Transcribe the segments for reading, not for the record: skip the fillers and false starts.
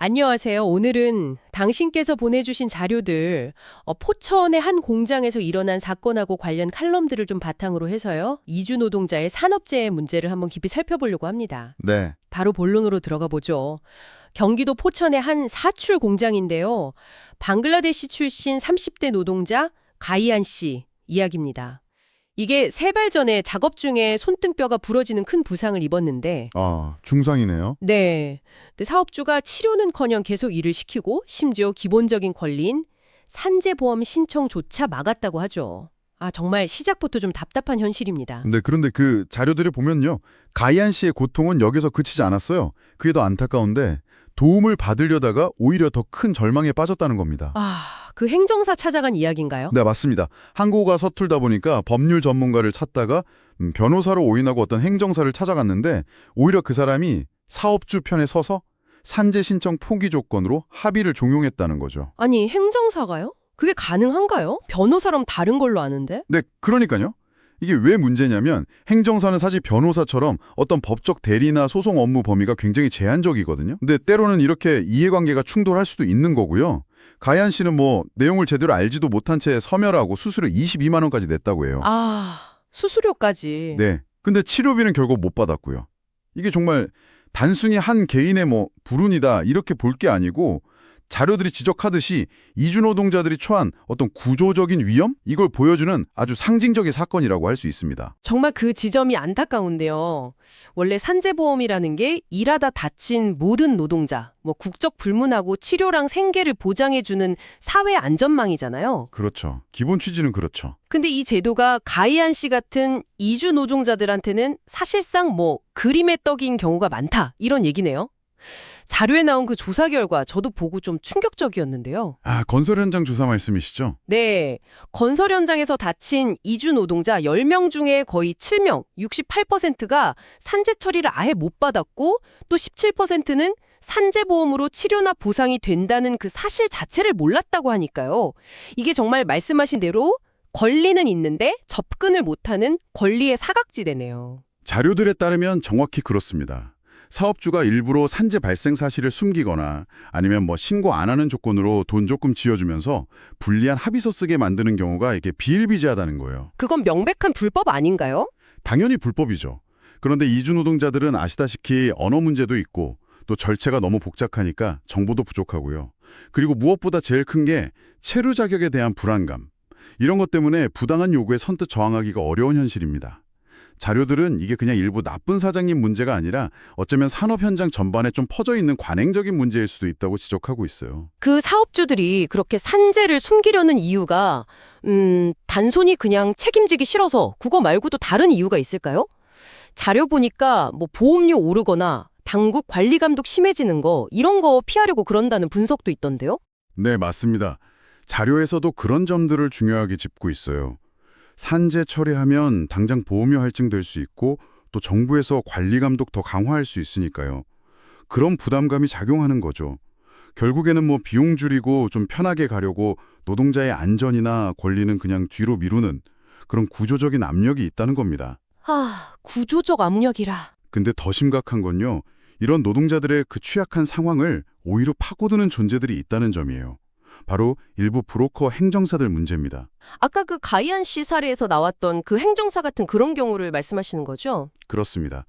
안녕하세요. 오늘은 당신께서 보내주신 자료들, 포천의 한 공장에서 일어난 사건하고 관련 칼럼들을 좀 바탕으로 해서요. 이주 노동자의 산업재해 문제를 한번 깊이 살펴보려고 합니다. 네, 바로 본론으로 들어가 보죠. 경기도 포천의 한 사출 공장인데요. 방글라데시 출신 30대 노동자 가이안 씨 이야기입니다. 이게 3달 전에 작업 중에 손등뼈가 부러지는 큰 부상을 입었는데 중상이네요. 네. 근데 사업주가 치료는커녕 계속 일을 시키고 심지어 기본적인 권리인 산재보험 신청조차 막았다고 하죠. 정말 시작부터 좀 답답한 현실입니다. 네, 그런데 그 자료들을 보면요. 가이안 씨의 고통은 여기서 그치지 않았어요. 그게 더 안타까운데 도움을 받으려다가 오히려 더 큰 절망에 빠졌다는 겁니다. 그 행정사 찾아간 이야기인가요? 네, 맞습니다. 항구가 서툴다 보니까 법률 전문가를 찾다가 변호사로 오인하고 어떤 행정사를 찾아갔는데 오히려 그 사람이 사업주 편에 서서 산재 신청 포기 조건으로 합의를 종용했다는 거죠. 아니, 행정사가요? 그게 가능한가요? 변호사랑 다른 걸로 아는데? 네, 그러니까요. 이게 왜 문제냐면 행정사는 사실 변호사처럼 어떤 법적 대리나 소송 업무 범위가 굉장히 제한적이거든요. 근데 때로는 이렇게 이해관계가 충돌할 수도 있는 거고요. 가이안 씨는 내용을 제대로 알지도 못한 채 섬멸하고 수수료 22만 원까지 냈다고 해요. 수수료까지. 네. 근데 치료비는 결국 못 받았고요. 이게 정말 단순히 한 개인의 불운이다 이렇게 볼 게 아니고 자료들이 지적하듯이 이주 노동자들이 처한 어떤 구조적인 위험? 이걸 보여주는 아주 상징적인 사건이라고 할 수 있습니다. 정말 그 지점이 안타까운데요. 원래 산재보험이라는 게 일하다 다친 모든 노동자, 국적 불문하고 치료랑 생계를 보장해주는 사회 안전망이잖아요. 그렇죠. 기본 취지는 그렇죠. 근데 이 제도가 가이안 씨 같은 이주 노동자들한테는 사실상 그림의 떡인 경우가 많다, 이런 얘기네요. 자료에 나온 그 조사 결과 저도 보고 좀 충격적이었는데요. 건설 현장 조사 말씀이시죠? 네, 건설 현장에서 다친 이주 노동자 10명 중에 거의 7명, 68%가 산재 처리를 아예 못 받았고 또 17%는 산재보험으로 치료나 보상이 된다는 그 사실 자체를 몰랐다고 하니까요. 이게 정말 말씀하신 대로 권리는 있는데 접근을 못하는 권리의 사각지대네요. 자료들에 따르면 정확히 그렇습니다. 사업주가 일부러 산재 발생 사실을 숨기거나 아니면 신고 안 하는 조건으로 돈 조금 지어주면서 불리한 합의서 쓰게 만드는 경우가 이게 비일비재하다는 거예요. 그건 명백한 불법 아닌가요? 당연히 불법이죠. 그런데 이주 노동자들은 아시다시피 언어 문제도 있고 또 절차가 너무 복잡하니까 정보도 부족하고요. 그리고 무엇보다 제일 큰 게 체류 자격에 대한 불안감. 이런 것 때문에 부당한 요구에 선뜻 저항하기가 어려운 현실입니다. 자료들은 이게 그냥 일부 나쁜 사장님 문제가 아니라 어쩌면 산업 현장 전반에 좀 퍼져 있는 관행적인 문제일 수도 있다고 지적하고 있어요. 그 사업주들이 그렇게 산재를 숨기려는 이유가 단순히 그냥 책임지기 싫어서 그거 말고도 다른 이유가 있을까요? 자료 보니까 보험료 오르거나 당국 관리 감독 심해지는 거 이런 거 피하려고 그런다는 분석도 있던데요? 네, 맞습니다. 자료에서도 그런 점들을 중요하게 짚고 있어요. 산재 처리하면 당장 보험료 할증될 수 있고 또 정부에서 관리 감독 더 강화할 수 있으니까요. 그런 부담감이 작용하는 거죠. 결국에는 비용 줄이고 좀 편하게 가려고 노동자의 안전이나 권리는 그냥 뒤로 미루는 그런 구조적인 압력이 있다는 겁니다. 구조적 압력이라. 근데 더 심각한 건요. 이런 노동자들의 그 취약한 상황을 오히려 파고드는 존재들이 있다는 점이에요. 바로 일부 브로커 행정사들 문제입니다. 아까 그 가이안 씨 사례에서 나왔던 그 행정사 같은 그런 경우를 말씀하시는 거죠? 그렇습니다.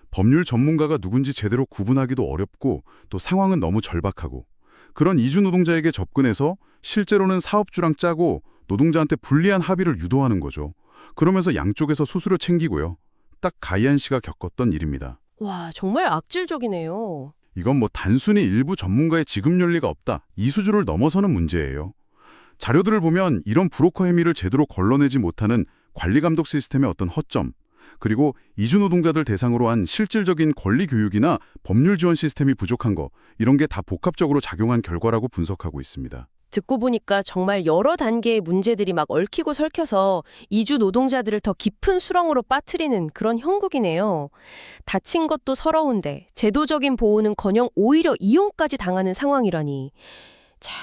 법률 전문가가 누군지 제대로 구분하기도 어렵고 또 상황은 너무 절박하고 그런 이주 노동자에게 접근해서 실제로는 사업주랑 짜고 노동자한테 불리한 합의를 유도하는 거죠. 그러면서 양쪽에서 수수료 챙기고요. 딱 가이안 씨가 겪었던 일입니다. 와, 정말 악질적이네요. 이건 단순히 일부 전문가의 지급 윤리가 없다. 이 수준을 넘어서는 문제예요. 자료들을 보면 이런 브로커 행위를 제대로 걸러내지 못하는 관리 감독 시스템의 어떤 허점, 그리고 이주 노동자들 대상으로 한 실질적인 권리 교육이나 법률 지원 시스템이 부족한 거, 이런 게 다 복합적으로 작용한 결과라고 분석하고 있습니다. 듣고 보니까 정말 여러 단계의 문제들이 막 얽히고 설켜서 이주 노동자들을 더 깊은 수렁으로 빠뜨리는 그런 형국이네요. 다친 것도 서러운데 제도적인 보호는커녕 오히려 이용까지 당하는 상황이라니. 참,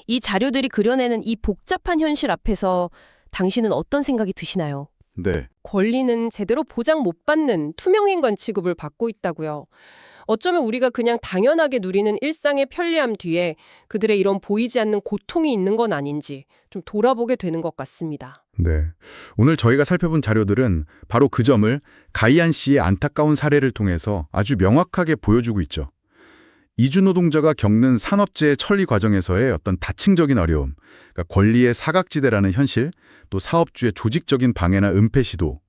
이 자료들이 그려내는 이 복잡한 현실 앞에서 당신은 어떤 생각이 드시나요? 네. 권리는 제대로 보장 못 받는 투명인권 취급을 받고 있다고요. 어쩌면 우리가 그냥 당연하게 누리는 일상의 편리함 뒤에 그들의 이런 보이지 않는 고통이 있는 건 아닌지 좀 돌아보게 되는 것 같습니다. 네. 오늘 저희가 살펴본 자료들은 바로 그 점을 가이안 씨의 안타까운 사례를 통해서 아주 명확하게 보여주고 있죠. 이주 노동자가 겪는 산업재해 처리 과정에서의 어떤 다층적인 어려움, 그러니까 권리의 사각지대라는 현실, 또 사업주의 조직적인 방해나 은폐 시도,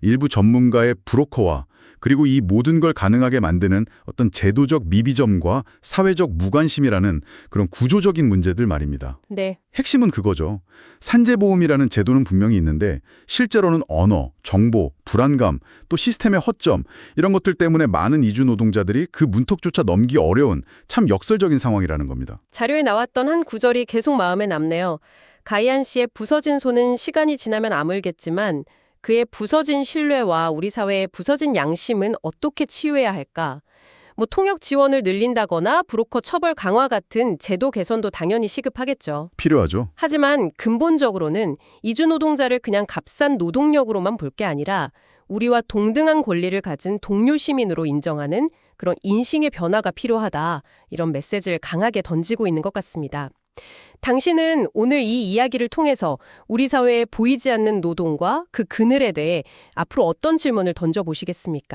일부 전문가의 브로커와 그리고 이 모든 걸 가능하게 만드는 어떤 제도적 미비점과 사회적 무관심이라는 그런 구조적인 문제들 말입니다. 네. 핵심은 그거죠. 산재보험이라는 제도는 분명히 있는데 실제로는 언어, 정보, 불안감, 또 시스템의 허점 이런 것들 때문에 많은 이주 노동자들이 그 문턱조차 넘기 어려운 참 역설적인 상황이라는 겁니다. 자료에 나왔던 한 구절이 계속 마음에 남네요. 가이안 씨의 부서진 손은 시간이 지나면 아물겠지만 그의 부서진 신뢰와 우리 사회의 부서진 양심은 어떻게 치유해야 할까? 통역 지원을 늘린다거나 브로커 처벌 강화 같은 제도 개선도 당연히 시급하겠죠. 필요하죠. 하지만 근본적으로는 이주 노동자를 그냥 값싼 노동력으로만 볼 게 아니라 우리와 동등한 권리를 가진 동료 시민으로 인정하는 그런 인식의 변화가 필요하다. 이런 메시지를 강하게 던지고 있는 것 같습니다. 당신은 오늘 이 이야기를 통해서 우리 사회에 보이지 않는 노동과 그 그늘에 대해 앞으로 어떤 질문을 던져보시겠습니까?